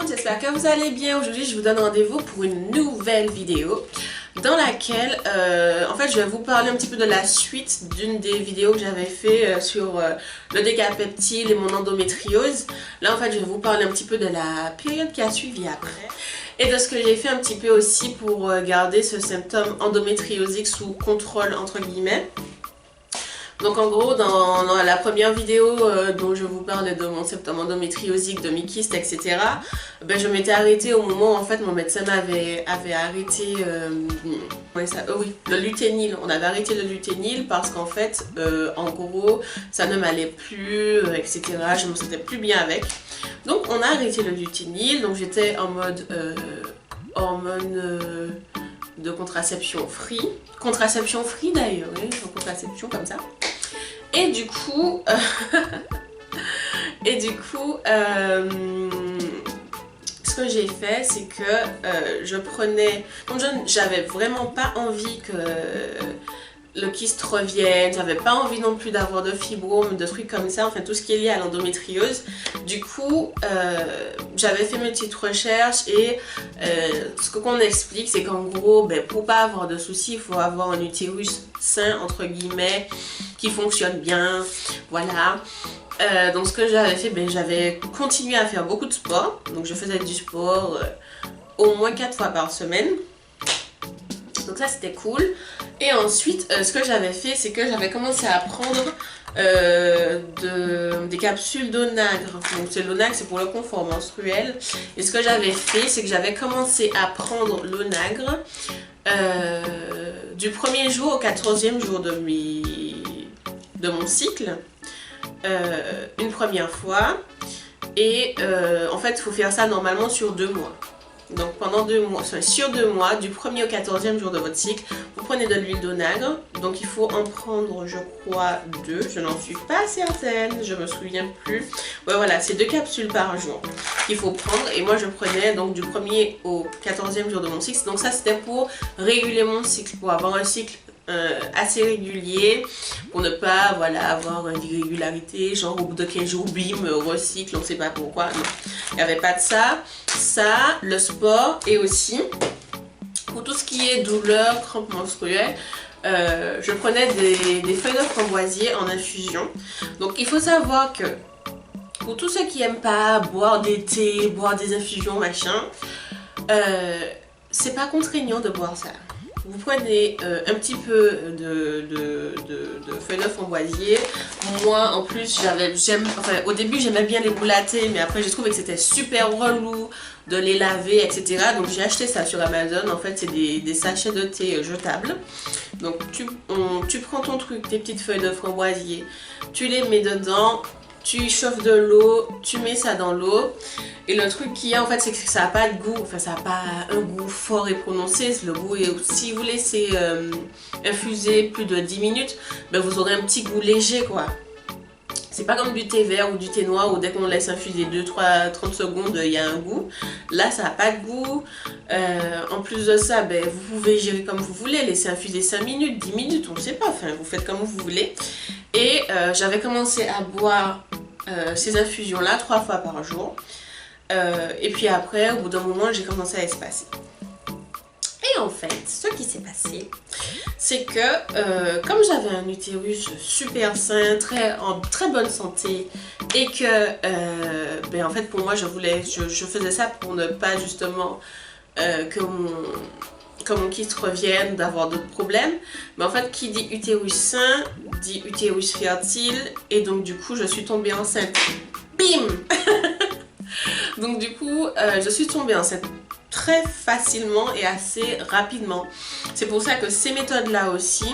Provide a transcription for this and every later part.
j'espère que vous allez bien. Aujourd'hui je vous donne rendez-vous pour une nouvelle vidéo dans laquelle en fait je vais vous parler un petit peu de la suite d'une des vidéos que j'avais fait sur le décapeptile et mon endométriose. Là en fait je vais vous parler un petit peu de la période qui a suivi après et de ce que j'ai fait un petit peu aussi pour garder ce symptôme endométriosique sous contrôle entre guillemets. Donc en gros dans la première vidéo dont je vous parle de mon symptôme endométriosique, de mes kystes, etc. Ben, je m'étais arrêtée au moment où en fait mon médecin m'avait arrêté oui, le luténil. On avait arrêté le luténil parce qu'en fait en gros ça ne m'allait plus, etc. Je me sentais plus bien avec. Donc on a arrêté le luténil, donc j'étais en mode hormone de contraception free. Contraception free d'ailleurs, oui, contraception comme ça. Et du coup, ce que j'ai fait, c'est que je prenais... Donc j'avais vraiment pas envie que le kyste revienne, j'avais pas envie non plus d'avoir de fibromes, de trucs comme ça, enfin tout ce qui est lié à l'endométriose. Du coup, j'avais fait mes petites recherches et ce qu'on explique, c'est qu'en gros, ben, pour pas avoir de soucis, il faut avoir un utérus sain, entre guillemets, qui fonctionne bien, voilà. Donc ce que j'avais fait, ben, j'avais continué à faire beaucoup de sport, donc je faisais du sport au moins 4 fois par semaine. Donc ça c'était cool. Et ensuite ce que j'avais fait, c'est que j'avais commencé à prendre des capsules d'Onagre. Donc l'Onagre c'est pour le confort menstruel. Et ce que j'avais fait, c'est que j'avais commencé à prendre l'Onagre du 1er jour au 14e jour de mon cycle. Une première fois. Et en fait il faut faire ça normalement sur 2 mois. Donc pendant 2 mois, sur 2 mois, du 1er au 14e jour de votre cycle, vous prenez de l'huile d'onagre. Donc il faut en prendre, je crois, 2. Je n'en suis pas certaine, je me souviens plus. Ouais, voilà, c'est 2 capsules par jour qu'il faut prendre. Et moi je prenais donc du 1er au 14e jour de mon cycle. Donc ça c'était pour réguler mon cycle, pour avoir un cycle assez régulier, pour ne pas voilà, avoir une irrégularité, genre au bout de 15 jours, bim, recycle, on ne sait pas pourquoi. Non, il n'y avait pas de ça. Ça, le sport et aussi pour tout ce qui est douleur, crampes menstruelles, je prenais des feuilles de framboisier en infusion. Donc il faut savoir que pour tous ceux qui n'aiment pas boire des thés, boire des infusions, machin, c'est pas contraignant de boire ça. Vous prenez un petit peu de feuilles de framboisier. Moi en plus au début j'aimais bien les boules à thé, mais après j'ai trouvé que c'était super relou de les laver, etc. Donc j'ai acheté ça sur Amazon. En fait c'est des sachets de thé jetables. Donc tu prends ton truc, tes petites feuilles de framboisier, tu les mets dedans, tu chauffes de l'eau, tu mets ça dans l'eau. Et le truc qu'il y a en fait, c'est que ça n'a pas de goût, enfin ça n'a pas un goût fort et prononcé. Le goût est, si vous laissez infuser plus de 10 minutes, ben vous aurez un petit goût léger quoi. C'est pas comme du thé vert ou du thé noir où dès qu'on laisse infuser 2-3-30 secondes, il y a un goût. Là ça n'a pas de goût. En plus de ça, ben, vous pouvez gérer comme vous voulez, laisser infuser 5 minutes, 10 minutes, on ne sait pas, enfin vous faites comme vous voulez. Et j'avais commencé à boire ces infusions là 3 fois par jour. Et puis après, au bout d'un moment, j'ai commencé à espacer. Et en fait, ce qui s'est passé, c'est que comme j'avais un utérus super sain, en très bonne santé, et que ben en fait pour moi je faisais ça pour ne pas justement que mon kyste revienne, d'avoir d'autres problèmes. Mais en fait, qui dit utérus sain, dit utérus fertile, et donc du coup, je suis tombée enceinte. Bim. Donc du coup, je suis tombée enceinte très facilement et assez rapidement. C'est pour ça que ces méthodes-là aussi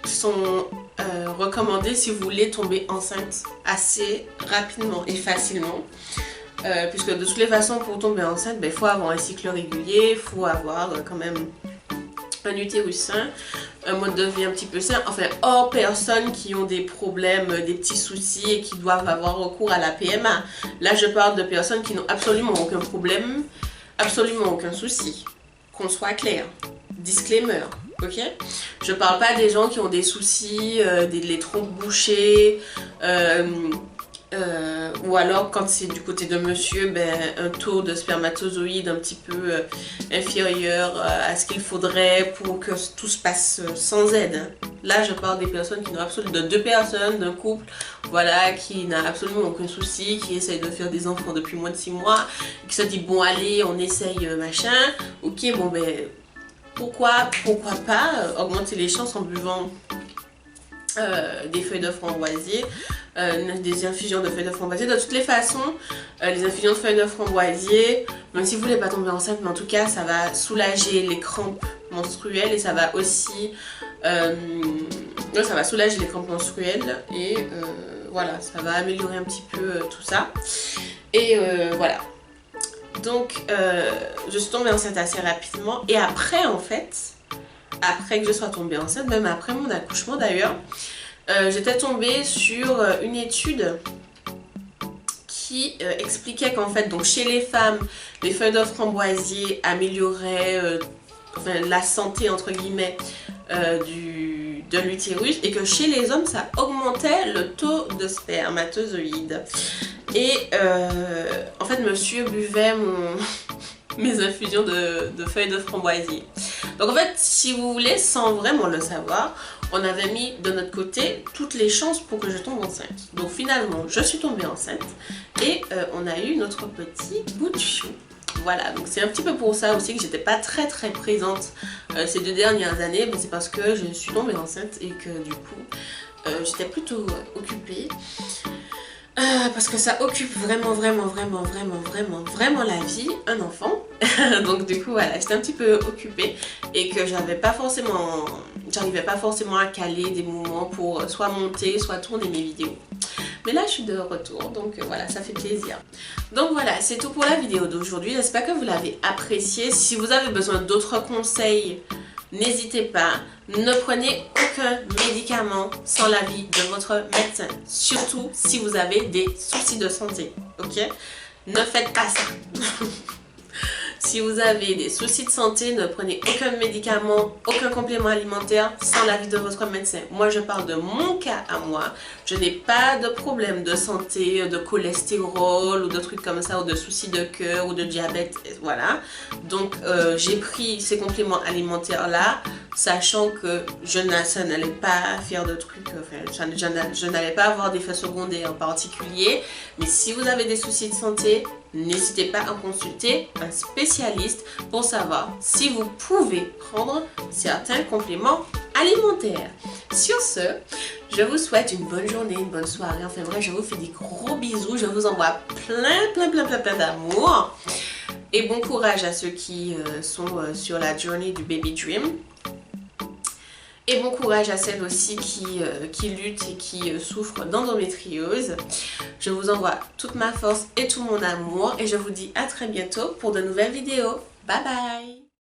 sont recommandées si vous voulez tomber enceinte assez rapidement et facilement. Puisque de toutes les façons, pour tomber enceinte, il faut avoir un cycle régulier, il faut avoir quand même un utérus sain, un mode de vie un petit peu sain, enfin hors personnes qui ont des problèmes, des petits soucis et qui doivent avoir recours à la PMA. Là je parle de personnes qui n'ont absolument aucun problème, absolument aucun souci, qu'on soit clair, disclaimer, ok? Je parle pas des gens qui ont des soucis, les trompes bouchées, Ou alors quand c'est du côté de monsieur, un taux de spermatozoïdes un petit peu inférieur à ce qu'il faudrait pour que tout se passe sans aide. Là je parle des personnes qui n'ont absolument, de 2 personnes, d'un couple, voilà, qui n'a absolument aucun souci, qui essaye de faire des enfants depuis moins de 6 mois, qui se dit bon allez on essaye machin, ok bon pourquoi pas augmenter les chances en buvant des feuilles de framboisier, des infusions de feuilles de framboisier. De toutes les façons, les infusions de feuilles de framboisier, même si vous voulez pas tomber enceinte, mais en tout cas ça va soulager les crampes menstruelles et ça va aussi ça va soulager les crampes menstruelles et voilà, ça va améliorer un petit peu tout ça. Et voilà. Donc je suis tombée enceinte assez rapidement et après en fait, après que je sois tombée enceinte, même après mon accouchement d'ailleurs, j'étais tombée sur une étude qui expliquait qu'en fait, donc chez les femmes, les feuilles de framboisier amélioraient la santé entre guillemets de l'utérus et que chez les hommes ça augmentait le taux de spermatozoïdes. Et en fait monsieur buvait mes infusions de feuilles de framboisier. Donc en fait, si vous voulez, sans vraiment le savoir, on avait mis de notre côté toutes les chances pour que je tombe enceinte. Donc finalement, je suis tombée enceinte et on a eu notre petit bout de chou. Voilà, donc c'est un petit peu pour ça aussi que j'étais pas très présente ces 2 dernières années, mais c'est parce que je suis tombée enceinte et que du coup, j'étais plutôt occupée. Parce que ça occupe vraiment la vie, un enfant. Donc du coup voilà, j'étais un petit peu occupée et que j'arrivais pas forcément à caler des moments pour soit monter, soit tourner mes vidéos. Mais là je suis de retour, donc voilà, ça fait plaisir. Donc voilà, c'est tout pour la vidéo d'aujourd'hui. J'espère que vous l'avez appréciée. Si vous avez besoin d'autres conseils, n'hésitez pas, ne prenez aucun médicament sans l'avis de votre médecin. Surtout si vous avez des soucis de santé, ok? Ne faites pas ça. Si vous avez des soucis de santé, ne prenez aucun médicament, aucun complément alimentaire sans l'avis de votre médecin. Moi, je parle de mon cas à moi. Je n'ai pas de problème de santé, de cholestérol ou de trucs comme ça, ou de soucis de cœur ou de diabète, voilà. Donc, j'ai pris ces compléments alimentaires-là, sachant que ça n'allait pas faire de trucs, je n'allais pas avoir d'effets secondaires en particulier. Mais si vous avez des soucis de santé, n'hésitez pas à consulter un spécialiste pour savoir si vous pouvez prendre certains compléments alimentaires. Sur ce, je vous souhaite une bonne journée, une bonne soirée. Enfin bref, je vous fais des gros bisous. Je vous envoie plein d'amour. Et bon courage à ceux qui sont sur la journée du baby dream. Et bon courage à celles aussi qui luttent et qui souffrent d'endométriose. Je vous envoie toute ma force et tout mon amour et je vous dis à très bientôt pour de nouvelles vidéos. Bye bye!